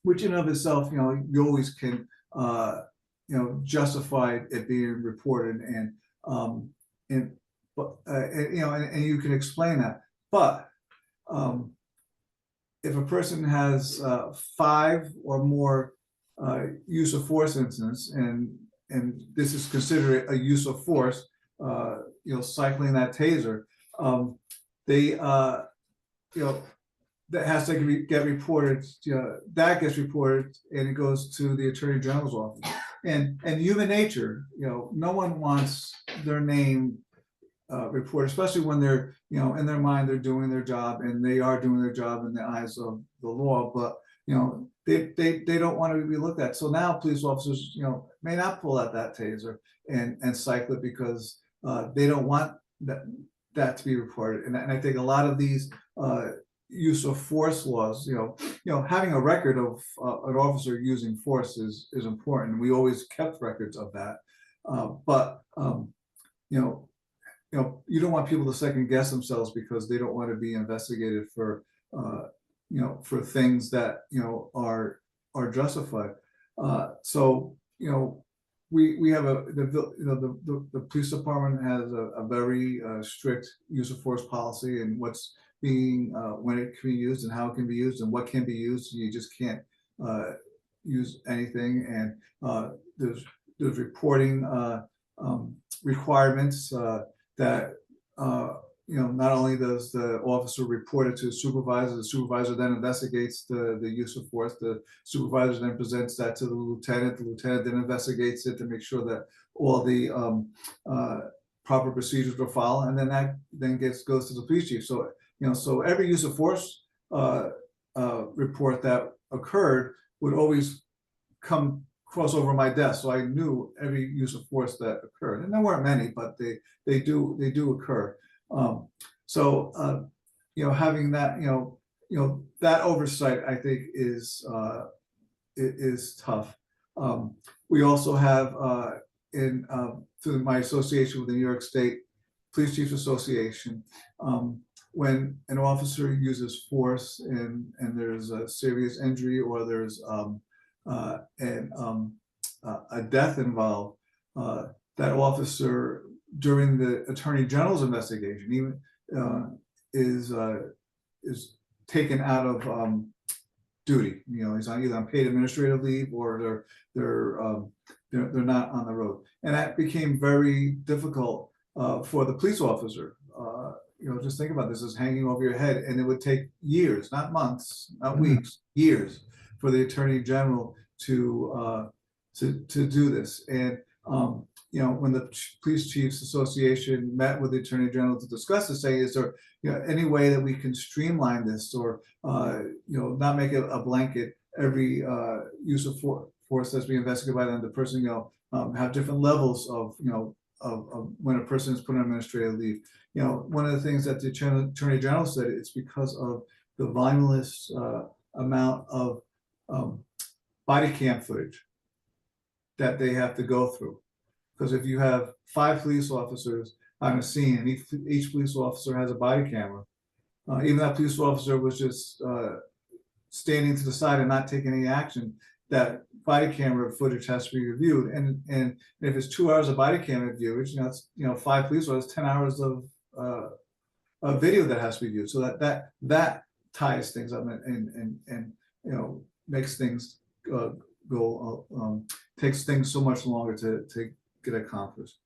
which in and of itself, you know, you always can you know, justify it being reported, and you know, and you can explain that. But if a person has 5 or more use of force incidents, and this is considered a use of force, you know, cycling that taser, they you know, that has to get reported. You know, that gets reported, and it goes to the Attorney General's office. And human nature, you know, no one wants their name reported, especially when they're, you know, in their mind they're doing their job, and they are doing their job in the eyes of the law. But you know, they don't want to be looked at. So now police officers, you know, may not pull out that taser and cycle it because they don't want that to be reported. And I think a lot of these use of force laws, you know, having a record of an officer using force is important. We always kept records of that. But you know, you don't want people to second guess themselves because they don't want to be investigated for you know, for things that, you know, are justified. So you know, we have the police department has a very strict use of force policy, and what's being when it can be used and how it can be used and what can be used. You just can't use anything, and there's reporting requirements that you know, not only does the officer report it to the supervisor then investigates the use of force. The supervisor then presents that to the lieutenant then investigates it to make sure that all the proper procedures were followed, and then that then goes to the police chief. So you know, so every use of force report that occurred would always cross over my desk, so I knew every use of force that occurred, and there weren't many, but they do occur. So you know, having that, you know, that oversight, I think is tough. We also have through my association with the New York State Police Chiefs Association, when an officer uses force and there's a serious injury, or there's a death involved, that officer during the Attorney General's investigation even is taken out of duty. You know, he's either on paid administrative leave, or they're not on the road, and that became very difficult for the police officer. You know, just think about this as hanging over your head, and it would take years, not months, not weeks, years, for the Attorney General to do this. And you know, when the Police Chiefs Association met with the Attorney General to discuss this, saying, is there, you know, any way that we can streamline this, or you know, not make it a blanket every use of force that's being investigated by them, the person, you know, have different levels of, you know, of when a person is put on administrative leave. You know, one of the things that the Attorney General said, it's because of the voluminous amount of body cam footage that they have to go through. Because if you have 5 police officers on a scene, and each police officer has a body camera, even that police officer was just standing to the side and not taking any action, that body camera footage has to be reviewed. And if it's 2 hours of body camera viewage, you know, it's, you know, 5 police officers, 10 hours of video that has to be viewed. So that ties things up, and you know, makes things go takes things so much longer to get accomplished.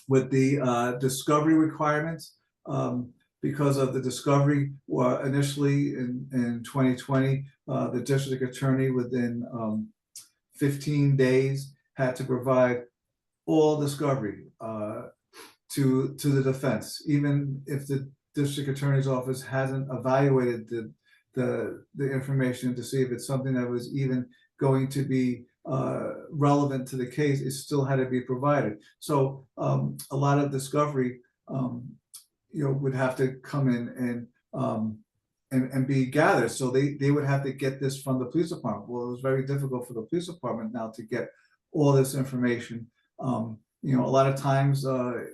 With the discovery requirements, because of the discovery. Initially in 2020, the district attorney within 15 days had to provide all discovery to the defense, even if the district attorney's office hasn't evaluated the information to see if it's something that was even going to be relevant to the case. It still had to be provided. So a lot of discovery, would have to come in and be gathered. So they would have to get this from the police department. Well, it was very difficult for the police department now to get all this information. A lot of times, there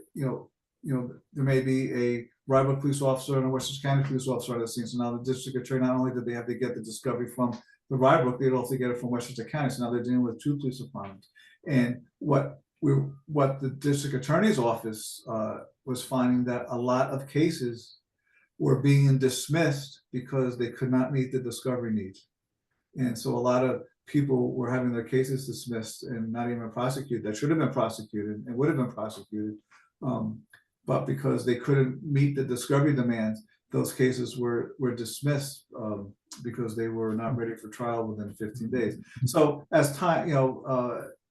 may be a Rye Brook police officer and a Westchester County police officer on the scene. So now the district attorney, not only did they have to get the discovery from the Rye Brook, they'd also get it from Westchester County. So now they're dealing with two police departments. And what the district attorney's office was finding, that a lot of cases were being dismissed because they could not meet the discovery needs. And so a lot of people were having their cases dismissed and not even prosecuted that should have been prosecuted and would have been prosecuted. But because they couldn't meet the discovery demands, those cases were dismissed because they were not ready for trial within 15 days. So as time,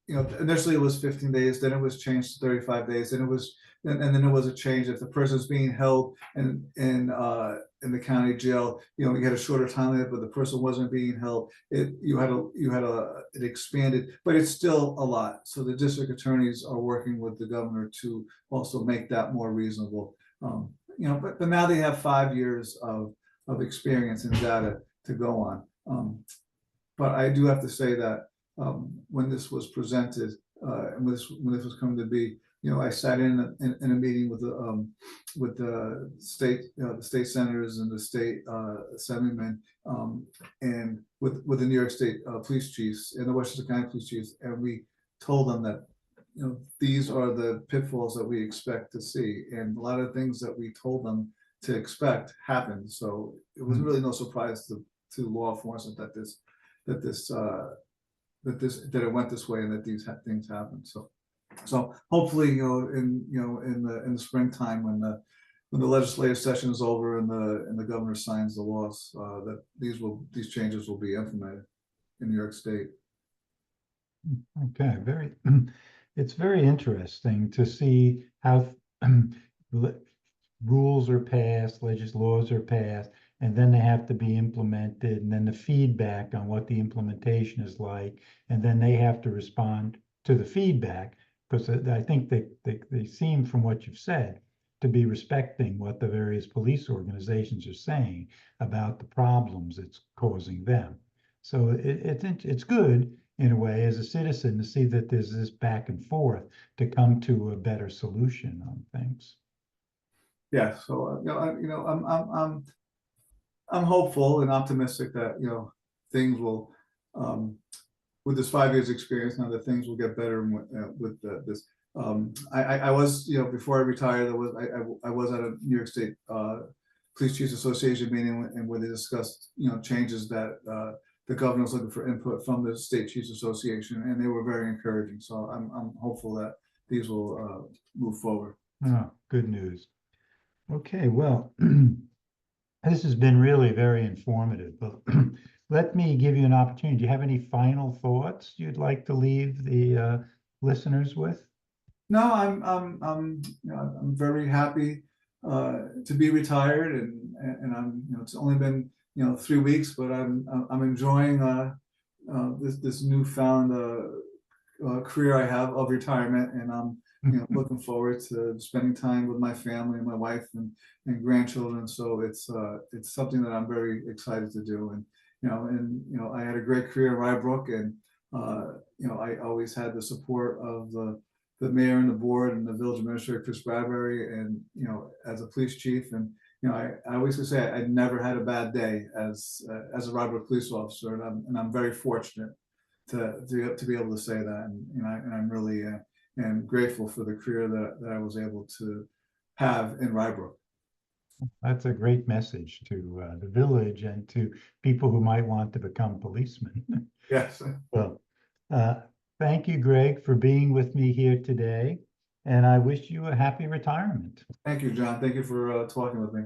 initially it was 15 days, then it was changed to 35 days, then it was, and then there was a change if the person's being held in the county jail, you had a shorter time limit, but the person wasn't being held. It expanded, but it's still a lot. So the district attorneys are working with the governor to also make that more reasonable. But now they have 5 years of experience and data to go on. But I do have to say that when this was presented and when this was coming to be, I sat in a meeting with the state senators and the state assemblymen, and with the New York State police chiefs and the Westchester County police chiefs, and we told them that these are the pitfalls that we expect to see, and a lot of things that we told them to expect happened. So it was really no surprise to law enforcement that it went this way and that these things happened. So hopefully, in the springtime, when the legislative session is over and the governor signs the laws, that these changes will be implemented in New York State. Okay, it's very interesting to see how rules are passed, laws are passed, and then they have to be implemented, and then the feedback on what the implementation is like, and then they have to respond to the feedback. Because I think they seem, from what you've said, to be respecting what the various police organizations are saying about the problems it's causing them. So it's good in a way as a citizen to see that there's this back and forth to come to a better solution on things. Yeah. So I'm hopeful and optimistic that things will. With this 5 years experience now, that things will get better with this. I was, before I retired, I was at a New York State Police Chiefs Association meeting, and where they discussed, changes that the governor was looking for input from the State Chiefs Association, and they were very encouraging. So I'm hopeful that these will move forward. Oh, good news. Okay, well, this has been really very informative, but let me give you an opportunity. Do you have any final thoughts you'd like to leave the listeners with? No, I'm very happy to be retired, and I'm, it's only been 3 weeks, but I'm enjoying this newfound career I have of retirement, and I'm looking forward to spending time with my family and my wife and grandchildren. So it's something that I'm very excited to do, and I had a great career in Rye Brook, and I always had the support of the mayor and the board and the village administrator, Chris Bradbury, and as a police chief, and I always say I never had a bad day as a Rye Brook police officer, and I'm very fortunate to be able to say that, and I'm really am grateful for the career that I was able to have in Rye Brook. That's a great message to the village and to people who might want to become policemen. Yes. Well, thank you, Greg, for being with me here today, and I wish you a happy retirement. Thank you, John. Thank you for talking with me.